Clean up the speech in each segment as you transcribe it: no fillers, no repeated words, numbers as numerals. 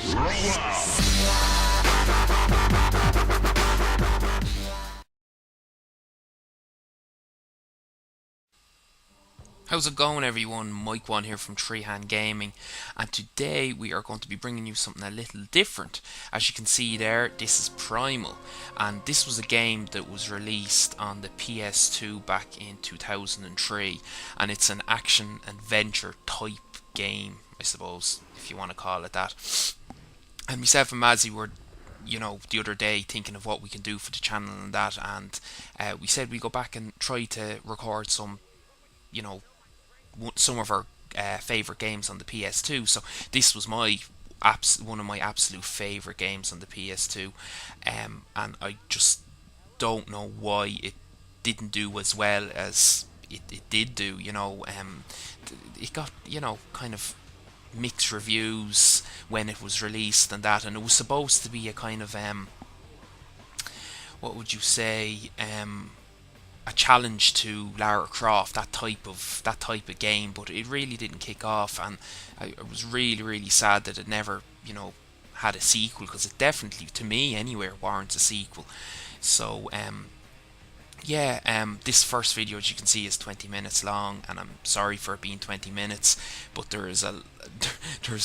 How's it going, everyone? Mikwon here from Treehand Gaming, and today we are going to be bringing you something a little different. As you can see there, this is Primal, and this was a game that was released on the PS2 back in 2003, and it's an action adventure type game, I suppose, if you want to call it that. And myself and Mazzy were, the other day thinking of what we can do for the channel and that, and we said we go back and try to record you know, some of our favorite games on the PS2. So this was one of my absolute favorite games on the PS2, and I just don't know why it didn't do as well as it did do. It got kind of mixed reviews when it was released and that, and it was supposed to be a kind of what would you say, a challenge to Lara Croft, that type of game, but it really didn't kick off, and I was really sad that it never had a sequel, because it definitely, to me anywhere, warrants a sequel. So yeah, this first video, as you can see, is 20 minutes long, and I'm sorry for it being 20 minutes, but there's a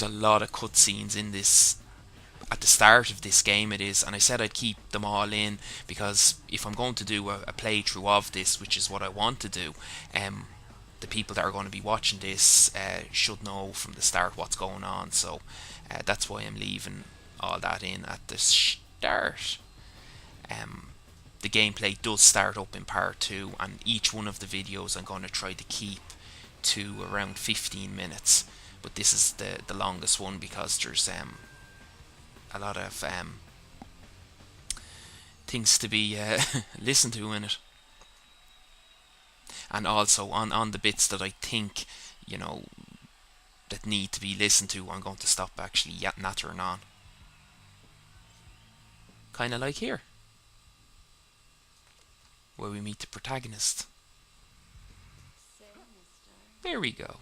lot of cutscenes in this. At the start of this game it is, and I said I'd keep them all in, because if I'm going to do a playthrough of this, which is what I want to do, the people that are going to be watching this should know from the start what's going on. So that's why I'm leaving all that in at the start. The gameplay does start up in part 2, and each one of the videos I'm going to try to keep to around 15 minutes, but this is the longest one, because there's a lot of things to be listened to in it, and also on the bits that I think that need to be listened to, I'm going to stop actually nattering on, kind of like here, where we meet the protagonist. There we go.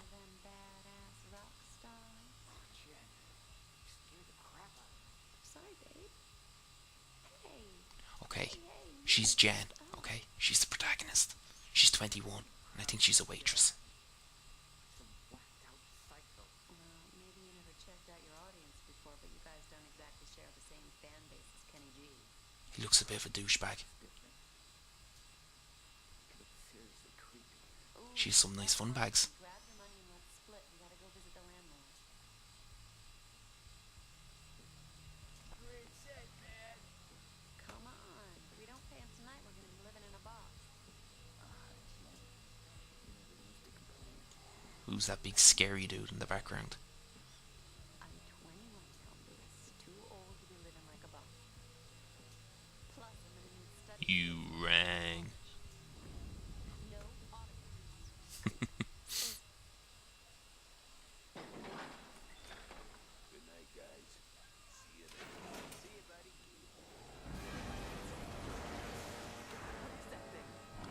Okay, she's Jen. Okay, she's the protagonist. She's 21, and I think she's a waitress. He looks a bit of a douchebag. She's some nice fun bags. Who's that big scary dude in the background? You rang.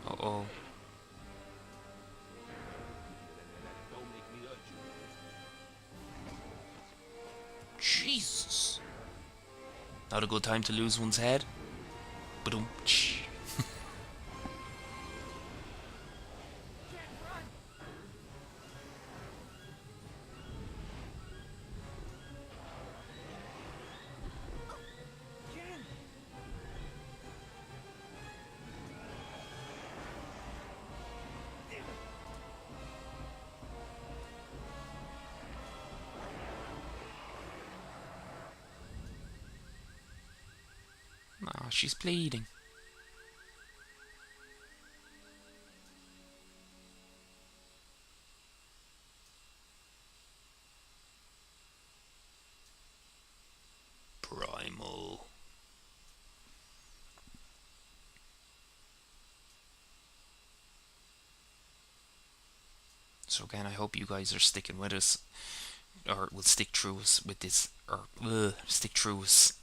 Uh oh. Jesus. Not a good time to lose one's head. But oh, she's bleeding. Primal. So again, I hope you guys are sticking with us, or will stick through us with this, or stick through us.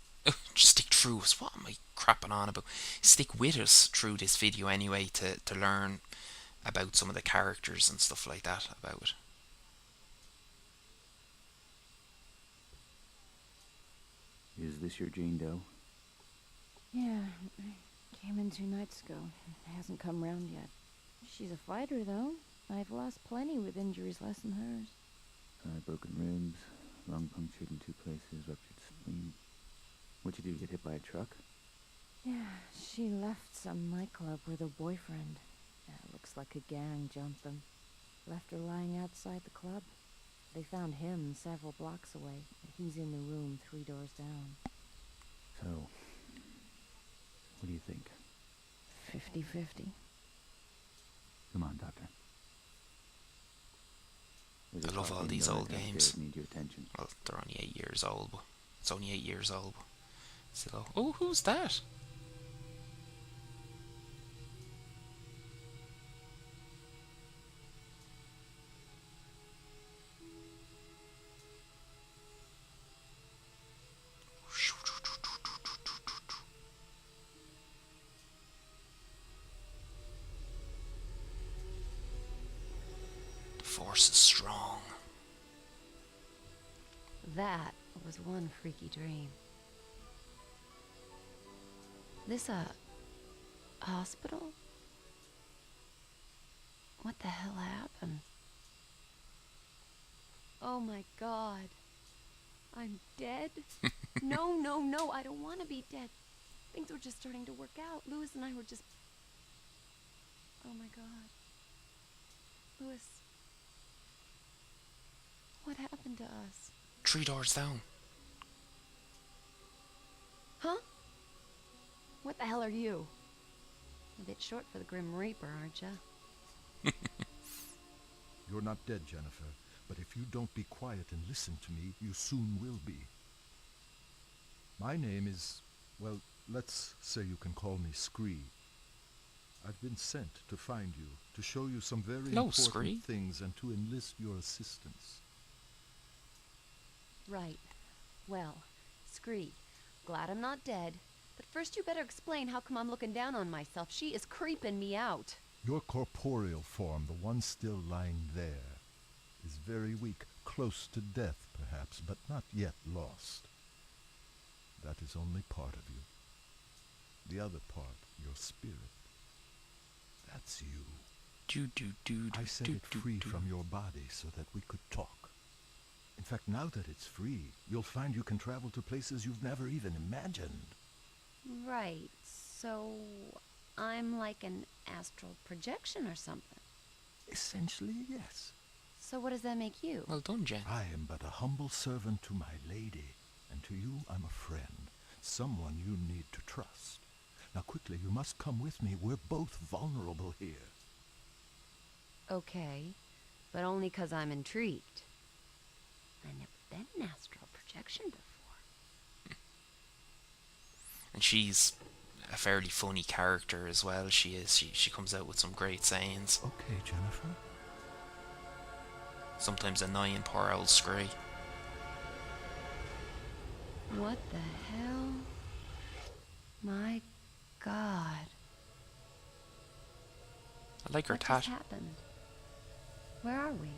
Stick through us. What am I crapping on about? Stick with us through this video anyway, to learn about some of the characters and stuff like that about it. Was this your Jane Doe? Yeah, I came in 2 nights ago. Hasn't come round yet. She's a fighter, though. I've lost plenty with injuries less than hers. Broken ribs, lung punctured in 2 places, ruptured spleen. What'd you do, get hit by a truck? Yeah, she left some nightclub with her boyfriend. Looks like a gang jumped them. Left her lying outside the club. They found him several blocks away. He's in the room 3 doors down. So, what do you think? 50-50. Come on, Doctor. I love all these old games. Need your attention. Well, they're only 8 years old, but it's only 8 years old. So, oh, who's that? The force is strong. That was one freaky dream. This a hospital? What the hell happened? Oh my god. I'm dead? No, no, no, I don't want to be dead. Things were just starting to work out. Louis and I were just... Oh my god. Louis. What happened to us? 3 doors down. Huh? What the hell are you? A bit short for the Grim Reaper, aren't ya? You're not dead, Jennifer, but if you don't be quiet and listen to me, you soon will be. My name is, well, let's say you can call me Scree. I've been sent to find you, to show you some very important things and to enlist your assistance. Right. Well, Scree, glad I'm not dead. But first you better explain how come I'm looking down on myself. She is creeping me out. Your corporeal form, the one still lying there, is very weak, close to death perhaps, but not yet lost. That is only part of you. The other part, your spirit, that's you. I set it free from your body so that we could talk. In fact, now that it's free, you'll find you can travel to places you've never even imagined. Right, so I'm like an astral projection or something. Essentially, yes. So what does that make you? Well done, Jen. I am but a humble servant to my lady, and to you I'm a friend, someone you need to trust. Now quickly, you must come with me. We're both vulnerable here. Okay, but only 'cause I'm intrigued. I've never been an astral projection before. And she's a fairly funny character as well. She is. She comes out with some great sayings. Okay, Jennifer. Sometimes annoying poor old Scree. What the hell? My god. I like her What tat. just happened? Where are we?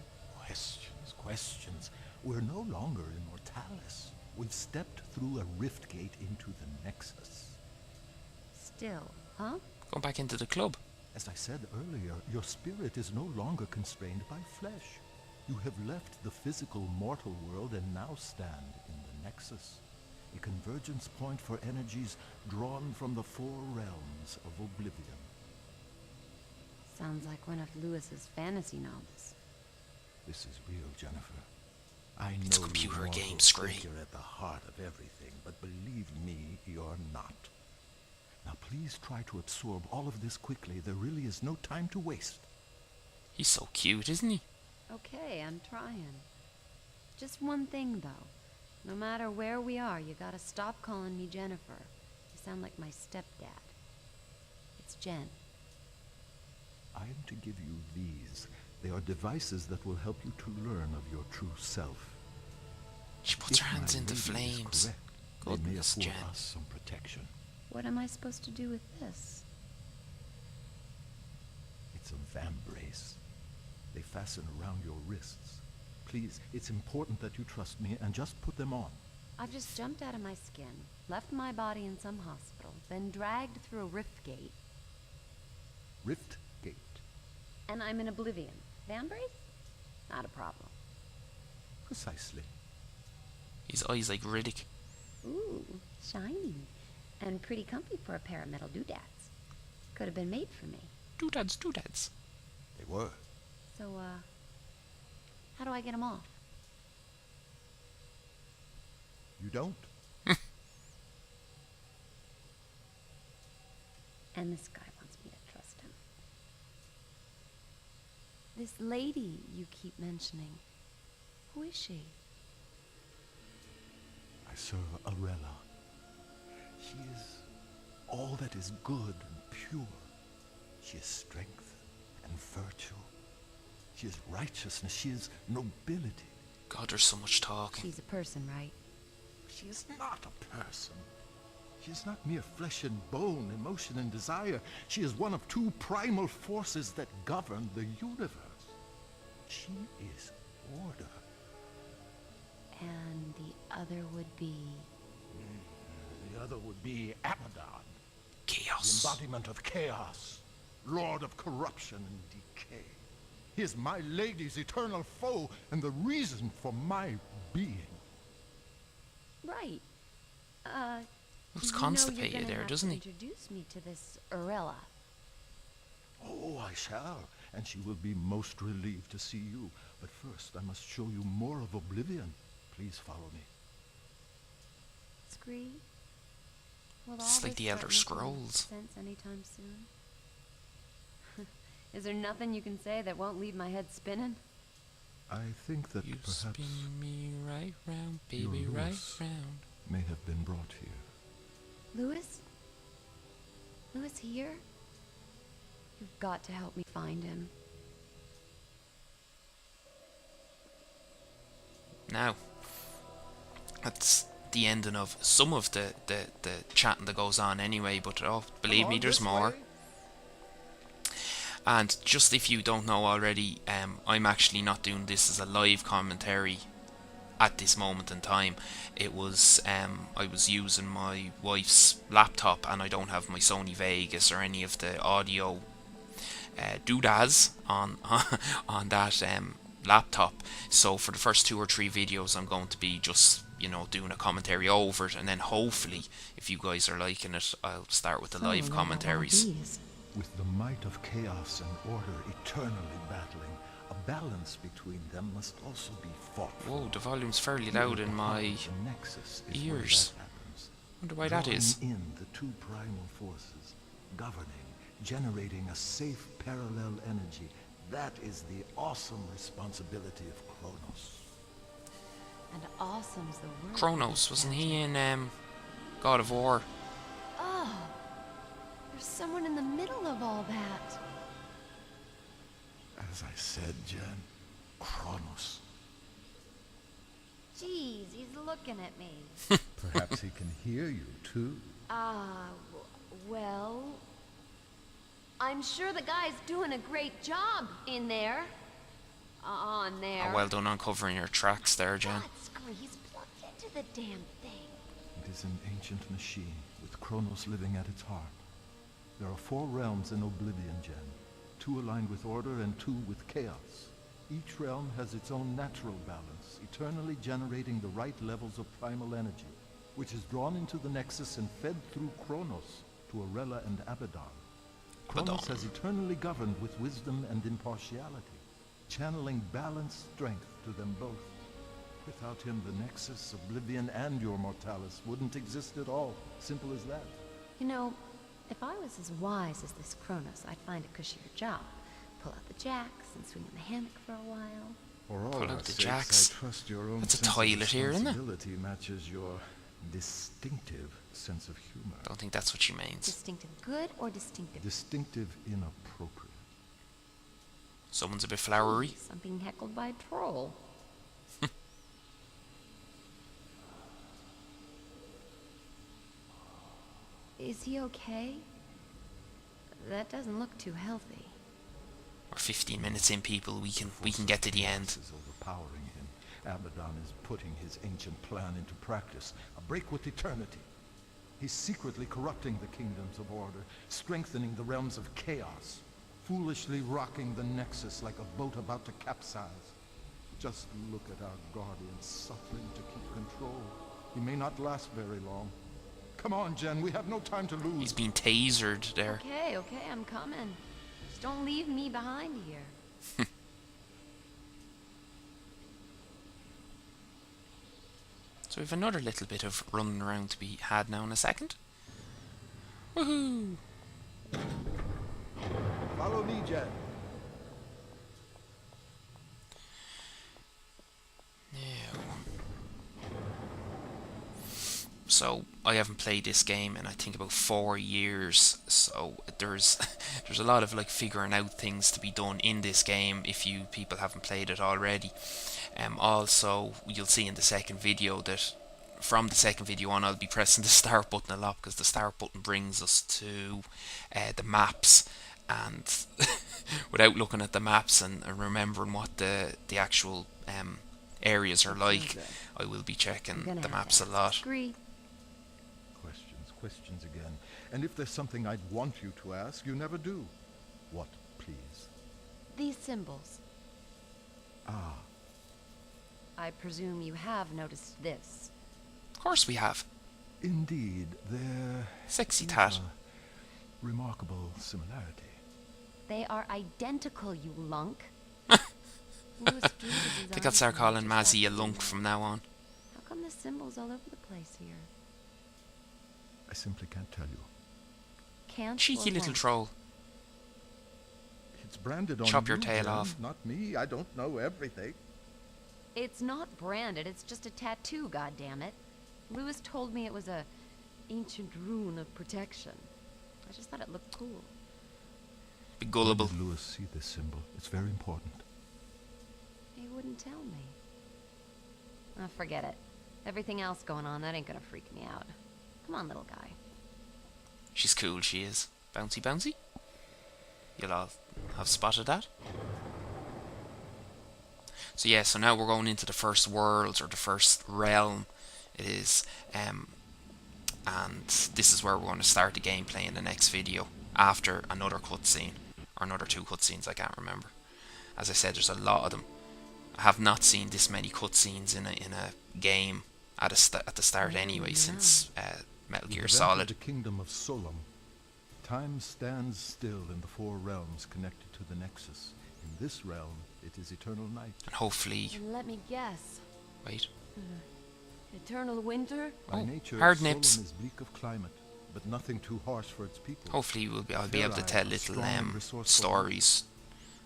Questions. We're no longer immortalis. We've stepped through a rift gate into the Nexus. Still, huh? Going back into the club. As I said earlier, your spirit is no longer constrained by flesh. You have left the physical mortal world and now stand in the Nexus, a convergence point for energies drawn from the 4 realms of oblivion. Sounds like one of Lewis's fantasy novels. This is real, Jennifer. I know It's a computer you game, mortals Scree. think you're at the heart of everything, but believe me, you're not. Now please try to absorb all of this quickly. There really is no time to waste. He's so cute, isn't he? Okay, I'm trying. Just one thing, though. No matter where we are, you gotta stop calling me Jennifer. You sound like my stepdad. It's Jen. I am to give you these. They are devices that will help you to learn of your true self. She puts her If my hands into lady is flames. correct, they may Goodness, afford Jen. us some protection. What am I supposed to do with this? It's a vambrace. They fasten around your wrists. Please, it's important that you trust me and just put them on. I've just jumped out of my skin, left my body in some hospital, been dragged through a rift gate, Rift Gate. and I'm in oblivion. Van brace? Not a problem. Precisely. His eyes like Riddick. Ooh, shiny. And pretty comfy for a pair of metal doodads. Could have been made for me. Doodads, doodads. They were. So, how do I get them off? You don't? And this guy wants me to trust him. This lady you keep mentioning, who is she? I serve Arella. She is all that is good and pure. She is strength and virtue. She is righteousness. She is nobility. God, there's so much talking. She's a person, right? She is not a person. She is not mere flesh and bone, emotion and desire. She is one of two primal forces that govern the universe. She is order. And the other would be... The other would be Abaddon, the Chaos. embodiment of chaos, lord of corruption and decay. He is my lady's eternal foe and the reason for my being. Right. Looks you know constipated you're gonna there, have doesn't to he? Introduce me to this Arella. Oh, I shall, and she will be most relieved to see you. But first, I must show you more of Oblivion. Please follow me. Scree? Will It's all like this the Elder start making Scrolls. sense anytime soon? Is there nothing you can say that won't leave my head spinning? I think that You perhaps spin me right round, your baby, right Lewis round. may have been brought here. Lewis? Lewis here? You've got to help me find him. Now, that's the ending of some of the chatting that goes on anyway, but oh, believe me, there's more. And just if you don't know already, I'm actually not doing this as a live commentary at this moment in time. It was I was using my wife's laptop, and I don't have my Sony Vegas or any of the audio doodads on on that laptop. So for the first 2 or 3 videos, I'm going to be just, you know, doing a commentary over it, and then hopefully, if you guys are liking it, I'll start with the live commentaries. With the might of chaos and order eternally battling, a balance between them must also be fought for. Whoa, the volume's fairly loud in my The nexus is ears. where that happens. Wonder why that is. Drawing in the two primal forces, governing, generating a safe parallel energy. That is the awesome responsibility of Kronos. And awesome's the word. Kronos, wasn't he in God of War? Oh, there's someone in the middle of all that. As I said, Jen, Kronos. Jeez, he's looking at me. Perhaps he can hear you, too. Well... I'm sure the guy's doing a great job in there. On there. Oh, well done on covering your tracks there, Jen. God, Scree, he's plugged into the damn thing. It is an ancient machine, with Kronos living at its heart. There are 4 realms in Oblivion, Jen. 2 aligned with order and 2 with chaos. Each realm has its own natural balance, eternally generating the right levels of primal energy, which is drawn into the Nexus and fed through Kronos to Arella and Abaddon. Kronos has eternally governed with wisdom and impartiality, channeling balanced strength to them both. Without him, the Nexus, Oblivion, and your Mortalis wouldn't exist at all. Simple as that. You know, if I was as wise as this Kronos, I'd find a cushier job. Pull out the jacks and swing in the hammock for a while. For all Pull our out the sakes, jacks. I trust your own That's a sense of toilet here, isn't it? responsibility matches your distinctive sense of humor. Don't think that's what she means. Distinctive good or distinctive? Distinctive inappropriate. Someone's a bit flowery. Jeez, I'm being heckled by a troll. Is he okay? That doesn't look too healthy. We're 15 minutes in, people. We can get to the end. Is overpowering him, Abaddon is putting his ancient plan into practice, a break with eternity. He's secretly corrupting the kingdoms of order, strengthening the realms of chaos, foolishly rocking the Nexus like a boat about to capsize. Just look at our guardian suffering to keep control. He may not last very long. Come on, Jen, we have no time to lose. He's being tasered there. Okay, I'm coming. Just don't leave me behind here. So we've another little bit of running around to be had now in a second. Woohoo! Follow me, Jen. Now. So I haven't played this game in I think about 4 years. So there's a lot of like figuring out things to be done in this game if you people haven't played it already. Also, you'll see in the second video that from the second video on I'll be pressing the start button a lot because the start button brings us to the maps, and without looking at the maps and remembering what the actual areas are like, I will be checking the maps a lot. Agree. Questions again. And if there's something I'd want you to ask, you never do. What, please? These symbols. Ah, I presume you have noticed this. Of course we have. indeed, there Sexy is tat. a remarkable similarity. They are identical, you lunk. Louis drew the I think I'll start design calling just Mazzy a after lunk you. from now on. How come the symbols all over the place here? I simply can't tell you. Can't Cheeky or little won't? troll. It's branded on Chop your you, tail Jen, off. not me. I don't know everything. It's not branded, it's just a tattoo, goddammit. Louis told me it was a ancient rune of protection. I just thought it looked cool. Be gullible. Why did Louis see this symbol? It's very important. He wouldn't tell me. Oh, forget it. Everything else going on, that ain't gonna freak me out. Come on, little guy. She's cool, she is. Bouncy, bouncy. You'll all have spotted that. So yeah, so now we're going into the first world, or the first realm it is. And this is where we're going to start the gameplay in the next video, after another cutscene. Or another 2 cutscenes, I can't remember. As I said, there's a lot of them. I have not seen this many cutscenes in a game at the start anyway, since Metal We've Gear entered Solid. the kingdom of Solom. Time stands still in the 4 realms connected to the Nexus. In this realm, it is eternal night. And hopefully... And let me guess. Wait. Eternal winter? By Oh, nature, hard Solom nips. is bleak of climate, but nothing too harsh for its people. Hopefully I'll be able to Fair tell Isle, a little strong and resourceful stories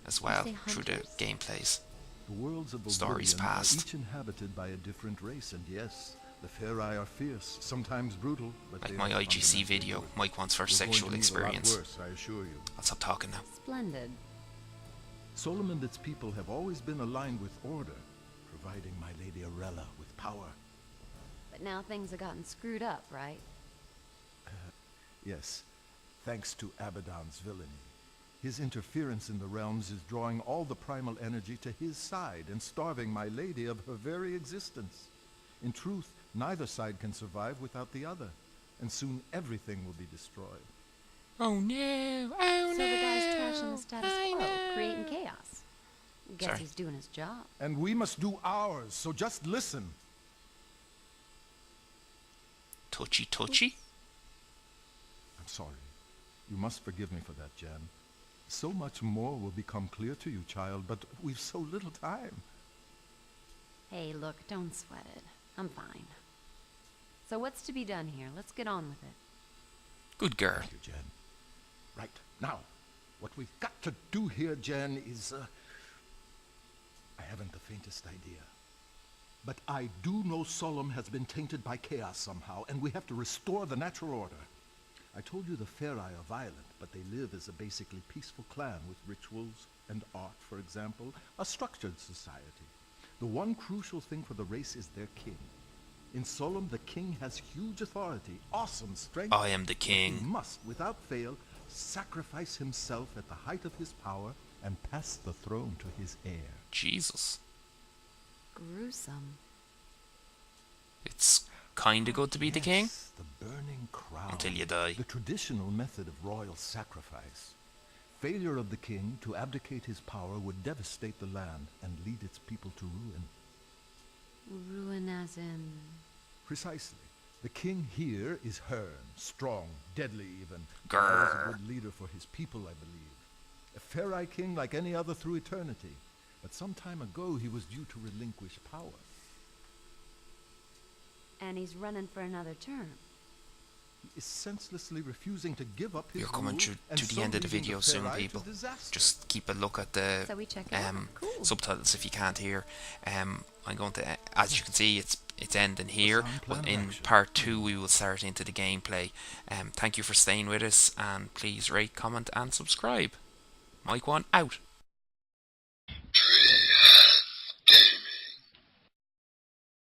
as well say through the hunters? gameplays. The worlds of Stories Oblivion past. are each inhabited by a different race, and yes, the Fair Eye are fierce, sometimes brutal, but Like they my are IGC fundamentally video, good. Mikwon's first You're going sexual to need a lot experience. worse, I assure you. I'll stop talking now. Splendid. Solom and its people have always been aligned with order, providing my Lady Arella with power. But now things have gotten screwed up, right? Yes, thanks to Abaddon's villainy. His interference in the realms is drawing all the primal energy to his side and starving my lady of her very existence. In truth, neither side can survive without the other, and soon everything will be destroyed. Oh no! Oh So no! the guy's trashing the status I quo, know. creating chaos. Guess Sorry. he's doing his job. And we must do ours, so just listen. Touchy touchy? I'm sorry. You must forgive me for that, Jan. So much more will become clear to you, child, but we've so little time. Hey, look, don't sweat it. I'm fine. So what's to be done here? Let's get on with it. Good girl. Thank you, Jen. Right, now, what we've got to do here, Jen, is, I haven't the faintest idea. But I do know Solom has been tainted by chaos somehow, and we have to restore the natural order. I told you the Fair Eye are violent, but they live as a basically peaceful clan with rituals and art, for example, a structured society. The one crucial thing for the race is their king. In Solom, the king has huge authority, awesome strength. I am the He king. must, without fail, sacrifice himself at the height of his power and pass the throne to his heir. Jesus. gruesome. It's kinda good to be the king Yes, the burning crown. until you die. The traditional method of royal sacrifice. Failure of the king to abdicate his power would devastate the land and lead its people to ruin. Ruin as in... Precisely. The king here is Hearn, strong, deadly even. Grrr. He was a good leader for his people, I believe. A Ferai king like any other through eternity. But some time ago he was due to relinquish power. And he's running for another term. He is senselessly refusing to give up his You're coming rule and to the so end of the leading video Ferai soon, to people. disaster. Just keep a look at the So we check it out. Cool. subtitles if you can't hear. I'm going to, as you can see, it's ending here. Sound But plan in of action. part 2 we will start into the gameplay. Thank you for staying with us, and please rate, comment and subscribe. Mikwon out.